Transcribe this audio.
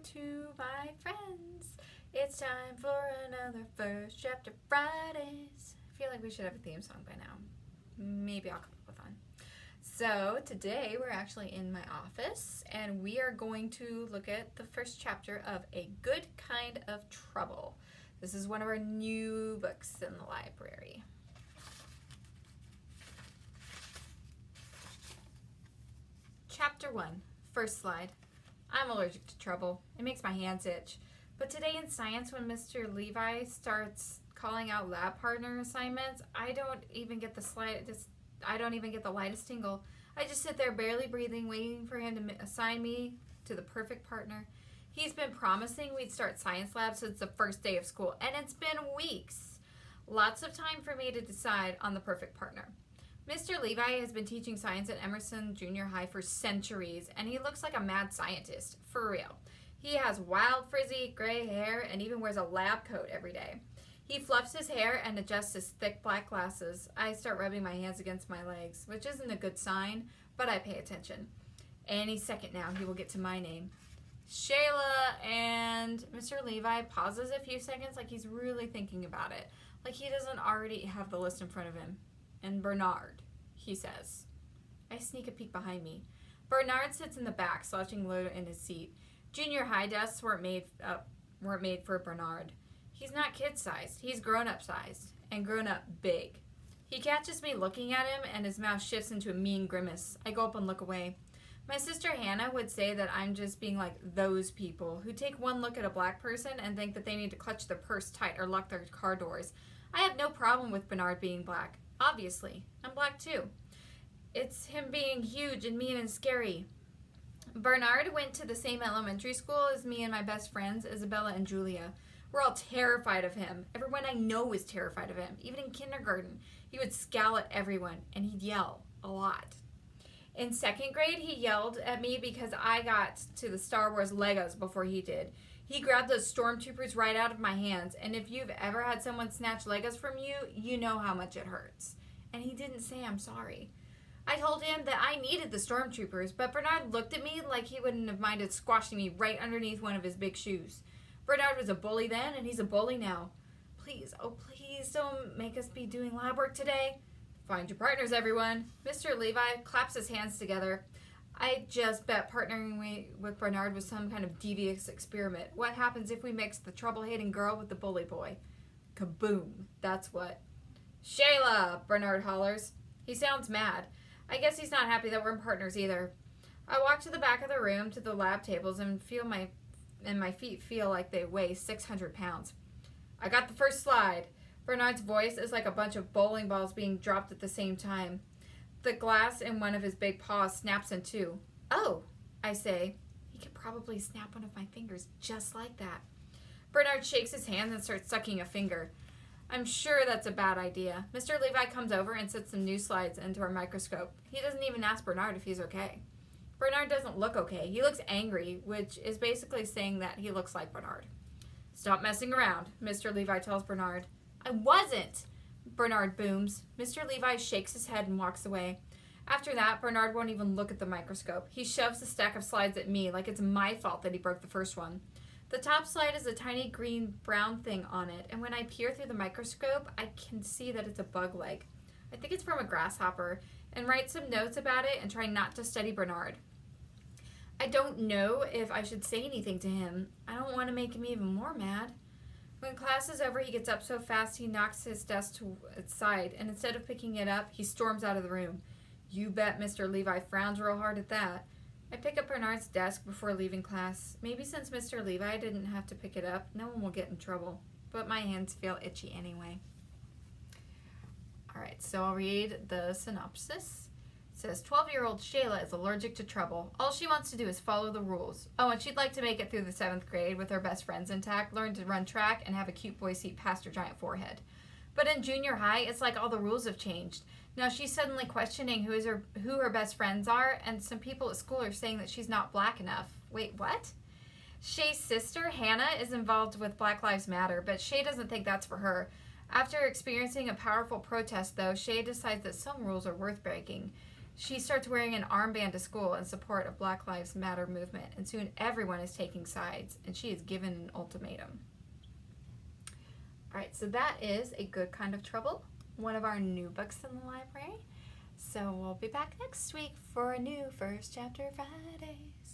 to my friends. It's time for another First Chapter Fridays. I feel like we should have a theme song by now. Maybe I'll come up with one. So today we're actually in my office and we are going to look at the first chapter of A Good Kind of Trouble. This is one of our new books in the library. Chapter 1, first slide. I'm allergic to trouble. It makes my hands itch. But today in science, when Mr. Levi starts calling out lab partner assignments, I don't even get the lightest tingle. I just sit there barely breathing, waiting for him to assign me to the perfect partner. He's been promising we'd start science lab since the first day of school, and it's been weeks. Lots of time for me to decide on the perfect partner. Mr. Levi has been teaching science at Emerson Junior High for centuries, and he looks like a mad scientist, for real. He has wild, frizzy, gray hair and even wears a lab coat every day. He fluffs his hair and adjusts his thick black glasses. I start rubbing my hands against my legs, which isn't a good sign, but I pay attention. Any second now, he will get to my name. Shayla, and Mr. Levi pauses a few seconds like he's really thinking about it, like he doesn't already have the list in front of him. And Bernard, he says. I sneak a peek behind me. Bernard sits in the back, slouching low in his seat. Junior high desks weren't made for Bernard. He's not kid-sized. He's grown-up sized, and grown-up big. He catches me looking at him, and his mouth shifts into a mean grimace. I go up and look away. My sister Hannah would say that I'm just being like those people who take one look at a black person and think that they need to clutch their purse tight or lock their car doors. I have no problem with Bernard being black. Obviously, I'm black too. It's him being huge and mean and scary. Bernard went to the same elementary school as me and my best friends, Isabella and Julia. We're all terrified of him. Everyone I know is terrified of him. Even in kindergarten, he would scowl at everyone, and he'd yell a lot. In second grade, he yelled at me because I got to the Star Wars Legos before he did. He grabbed those stormtroopers right out of my hands, and if you've ever had someone snatch Legos from you, you know how much it hurts. And he didn't say I'm sorry. I told him that I needed the stormtroopers, but Bernard looked at me like he wouldn't have minded squashing me right underneath one of his big shoes. Bernard was a bully then, and he's a bully now. Please, oh please, don't make us be doing lab work today. Find your partners, everyone. Mr. Levi claps his hands together. I just bet partnering with Bernard was some kind of devious experiment. What happens if we mix the trouble-hating girl with the bully boy? Kaboom, that's what. Shayla, Bernard hollers. He sounds mad. I guess he's not happy that we're partners either. I walk to the back of the room to the lab tables and my feet feel like they weigh 600 pounds. I got the first slide. Bernard's voice is like a bunch of bowling balls being dropped at the same time. The glass in one of his big paws snaps in two. Oh, I say. He could probably snap one of my fingers just like that. Bernard shakes his hands and starts sucking a finger. I'm sure that's a bad idea. Mr. Levi comes over and sets some new slides into our microscope. He doesn't even ask Bernard if he's okay. Bernard doesn't look okay. He looks angry, which is basically saying that he looks like Bernard. Stop messing around, Mr. Levi tells Bernard. I wasn't! Bernard booms. Mr. Levi shakes his head and walks away. After that, Bernard won't even look at the microscope. He shoves the stack of slides at me like it's my fault that he broke the first one. The top slide is a tiny green-brown thing on it, and when I peer through the microscope, I can see that it's a bug leg. I think it's from a grasshopper, and write some notes about it and try not to study Bernard. I don't know if I should say anything to him. I don't want to make him even more mad. When class is over, he gets up so fast he knocks his desk to its side, and instead of picking it up, he storms out of the room. You bet Mr. Levi frowns real hard at that. I pick up Bernard's desk before leaving class. Maybe since Mr. Levi didn't have to pick it up, no one will get in trouble. But my hands feel itchy anyway. Alright, so I'll read the synopsis. It says, 12-year-old Shayla is allergic to trouble. All she wants to do is follow the rules. Oh, and she'd like to make it through the 7th grade with her best friends intact, learn to run track, and have a cute boy seat past her giant forehead. But in junior high, it's like all the rules have changed. Now she's suddenly questioning who her best friends are, and some people at school are saying that she's not black enough. Wait, what? Shay's sister, Hannah, is involved with Black Lives Matter, but Shay doesn't think that's for her. After experiencing a powerful protest, though, Shay decides that some rules are worth breaking. She starts wearing an armband to school in support of Black Lives Matter movement, and soon everyone is taking sides, and she is given an ultimatum. All right, so that is A Good Kind of Trouble, one of our new books in the library. So we'll be back next week for a new First Chapter Fridays.